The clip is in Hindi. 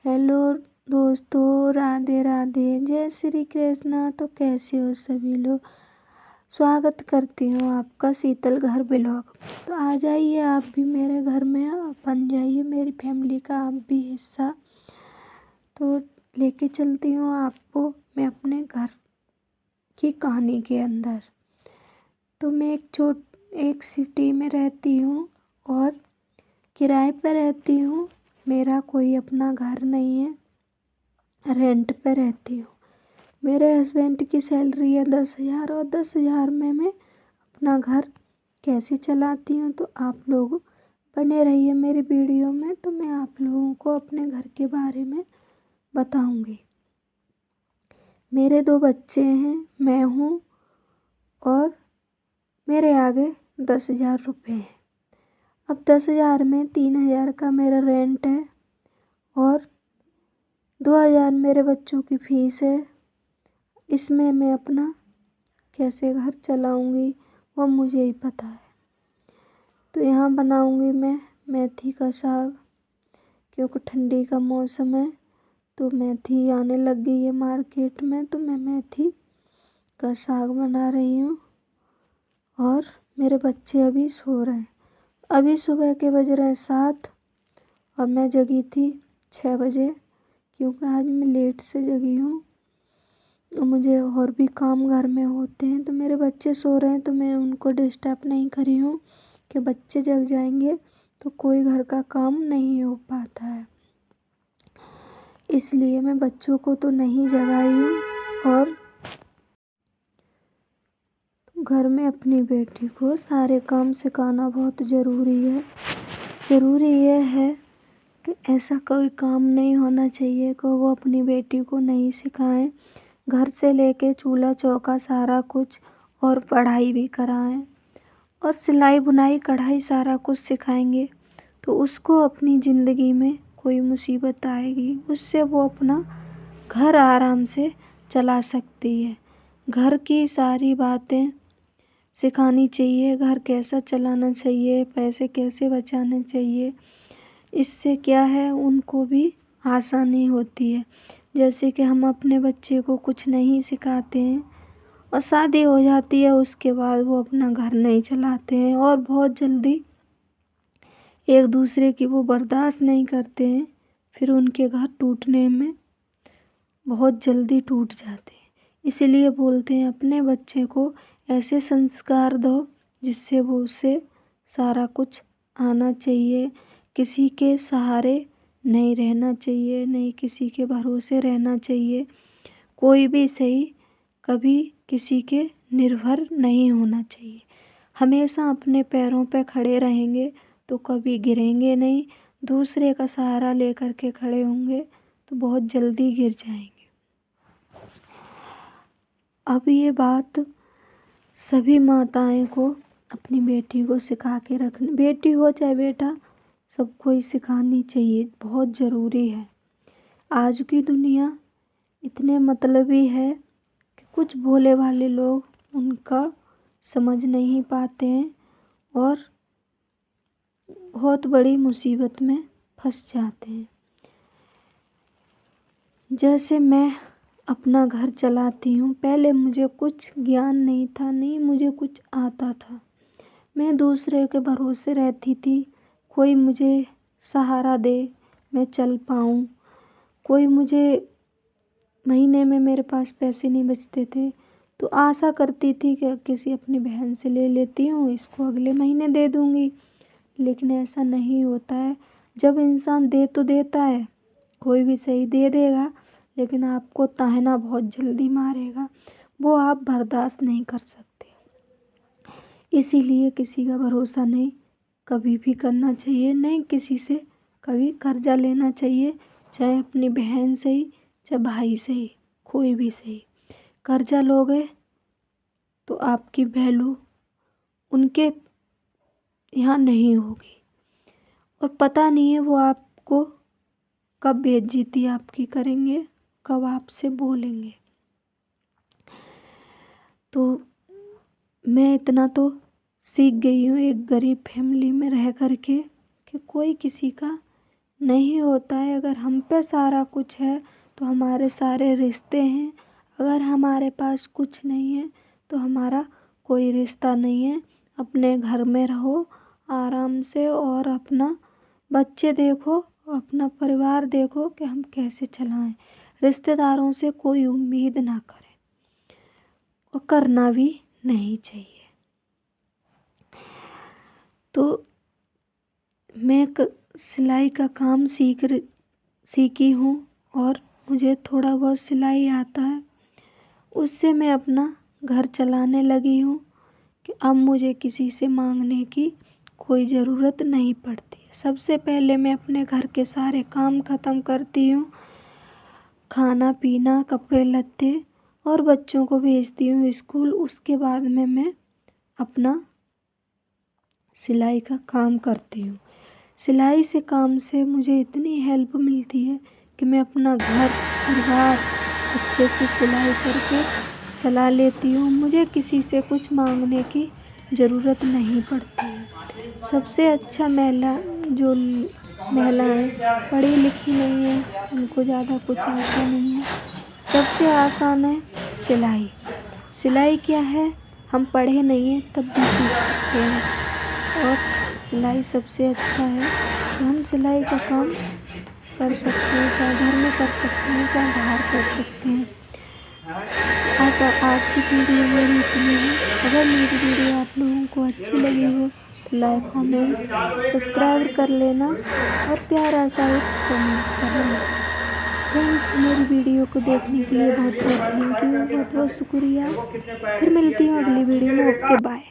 हेलो दोस्तों, राधे राधे, जय श्री कृष्णा। तो कैसे हो सभी लोग। स्वागत करती हूँ आपका शीतल घर ब्लॉग। तो आ जाइए आप भी मेरे घर में, बन जाइए मेरी फैमिली का आप भी हिस्सा। तो लेके चलती हूँ आपको मैं अपने घर की कहानी के अंदर। तो मैं एक सिटी में रहती हूँ और किराए पर रहती हूँ। मेरा कोई अपना घर नहीं है, रेंट पे रहती हूँ। मेरे हस्बैंड की सैलरी है 10,000 और 10,000 में मैं अपना घर कैसे चलाती हूँ। तो आप लोग बने रहिए मेरी वीडियो में, तो मैं आप लोगों को अपने घर के बारे में बताऊँगी। मेरे 2 बच्चे हैं, मैं हूँ और मेरे आगे 10,000 रुपये हैं। अब 10,000 में 3,000 का मेरा रेंट है और 2,000 मेरे बच्चों की फ़ीस है। इसमें मैं अपना कैसे घर चलाऊँगी वो मुझे ही पता है। तो यहाँ बनाऊँगी मैं मेथी का साग, क्योंकि ठंडी का मौसम है तो मेथी आने लग गई है मार्केट में। तो मैं मेथी का साग बना रही हूँ और मेरे बच्चे अभी सो रहे हैं। अभी सुबह के बज रहे हैं 7 और मैं जगी थी 6 बजे, क्योंकि आज मैं लेट से जगी हूँ। मुझे और भी काम घर में होते हैं। तो मेरे बच्चे सो रहे हैं तो मैं उनको डिस्टर्ब नहीं करी हूँ कि बच्चे जग जाएंगे तो कोई घर का काम नहीं हो पाता है। इसलिए मैं बच्चों को तो नहीं जगाई हूँ और घर में अपनी बेटी को सारे काम सिखाना बहुत ज़रूरी है। ज़रूरी यह है कि ऐसा कोई काम नहीं होना चाहिए कि वो अपनी बेटी को नहीं सिखाएं। घर से लेके चूल्हा चौका सारा कुछ, और पढ़ाई भी कराएं और सिलाई बुनाई कढ़ाई सारा कुछ सिखाएंगे तो उसको अपनी ज़िंदगी में कोई मुसीबत आएगी उससे वो अपना घर आराम से चला सकती है। घर की सारी बातें सिखानी चाहिए, घर कैसा चलाना चाहिए, पैसे कैसे बचाने चाहिए। इससे क्या है, उनको भी आसानी होती है। जैसे कि हम अपने बच्चे को कुछ नहीं सिखाते हैं और शादी हो जाती है, उसके बाद वो अपना घर नहीं चलाते हैं और बहुत जल्दी एक दूसरे की वो बर्दाश्त नहीं करते हैं। फिर उनके घर टूटने में बहुत जल्दी टूट जाते हैं। इसीलिए बोलते हैं अपने बच्चे को ऐसे संस्कार दो जिससे वो उसे सारा कुछ आना चाहिए। किसी के सहारे नहीं रहना चाहिए, नहीं किसी के भरोसे रहना चाहिए। कोई भी सही, कभी किसी के निर्भर नहीं होना चाहिए। हमेशा अपने पैरों पे खड़े रहेंगे तो कभी गिरेंगे नहीं। दूसरे का सहारा लेकर के खड़े होंगे तो बहुत जल्दी गिर जाएंगे। अब ये बात सभी माताएं को अपनी बेटी को सिखा के रखनी, बेटी हो चाहे बेटा, सबको ही सिखानी चाहिए, बहुत ज़रूरी है। आज की दुनिया इतने मतलबी है कि कुछ भोले भाले लोग उनका समझ नहीं पाते हैं और बहुत बड़ी मुसीबत में फंस जाते हैं। जैसे मैं अपना घर चलाती हूँ, पहले मुझे कुछ ज्ञान नहीं था, नहीं मुझे कुछ आता था। मैं दूसरे के भरोसे रहती थी, कोई मुझे सहारा दे मैं चल पाऊँ। कोई मुझे महीने में मेरे पास पैसे नहीं बचते थे तो आशा करती थी कि किसी अपनी बहन से ले लेती हूँ, इसको अगले महीने दे दूँगी। लेकिन ऐसा नहीं होता है। जब इंसान दे तो देता है, कोई भी सही दे देगा, लेकिन आपको ताहना बहुत जल्दी मारेगा, वो आप बर्दाश्त नहीं कर सकते। इसीलिए किसी का भरोसा नहीं कभी भी करना चाहिए, नहीं किसी से कभी कर्जा लेना चाहिए, चाहे अपनी बहन से ही, चाहे भाई से ही, कोई भी सही। कर्जा लोगे तो आपकी वैल्यू उनके यहाँ नहीं होगी और पता नहीं है वो आपको कब बेइज्जती आपकी करेंगे, कब आपसे बोलेंगे। तो मैं इतना तो सीख गई हूँ एक गरीब फैमिली में रह कर के कि कोई किसी का नहीं होता है। अगर हम पे सारा कुछ है तो हमारे सारे रिश्ते हैं। अगर हमारे पास कुछ नहीं है तो हमारा कोई रिश्ता नहीं है। अपने घर में रहो आराम से और अपना बच्चे देखो, अपना परिवार देखो कि हम कैसे चलाएं। रिश्तेदारों से कोई उम्मीद ना करें और करना भी नहीं चाहिए। तो मैं सिलाई का काम सीखी हूँ और मुझे थोड़ा बहुत सिलाई आता है। उससे मैं अपना घर चलाने लगी हूँ कि अब मुझे किसी से मांगने की कोई ज़रूरत नहीं पड़ती है। सबसे पहले मैं अपने घर के सारे काम ख़त्म करती हूँ, खाना पीना, कपड़े लत्ते, और बच्चों को भेजती हूँ स्कूल। उसके बाद में मैं अपना सिलाई का काम करती हूँ। सिलाई से काम से मुझे इतनी हेल्प मिलती है कि मैं अपना घर परिवार अच्छे से सिलाई करके चला लेती हूँ। मुझे किसी से कुछ मांगने की ज़रूरत नहीं पड़ती है। सबसे अच्छा महिलाएं पढ़ी लिखी नहीं है, उनको ज़्यादा कुछ आता नहीं है। सबसे आसान है सिलाई। सिलाई क्या है, हम पढ़े नहीं हैं तब भी सीख सकते हैं और सिलाई सबसे अच्छा है। तो हम सिलाई का काम कर सकते हैं, चाहे घर में कर सकते हैं चाहे बाहर कर सकते हैं। आज की वीडियो मेरी इतनी है। अगर मेरी वीडियो आप लोगों को अच्छी लगी हो तो लाइक कमेंट सब्सक्राइब कर लेना और प्यारा सा एक कमेंट कर लेना। मेरी वीडियो को देखने के लिए बहुत बहुत थैंक यू, बहुत बहुत शुक्रिया। फिर मिलती हूँ अगली वीडियो में। Okay bye.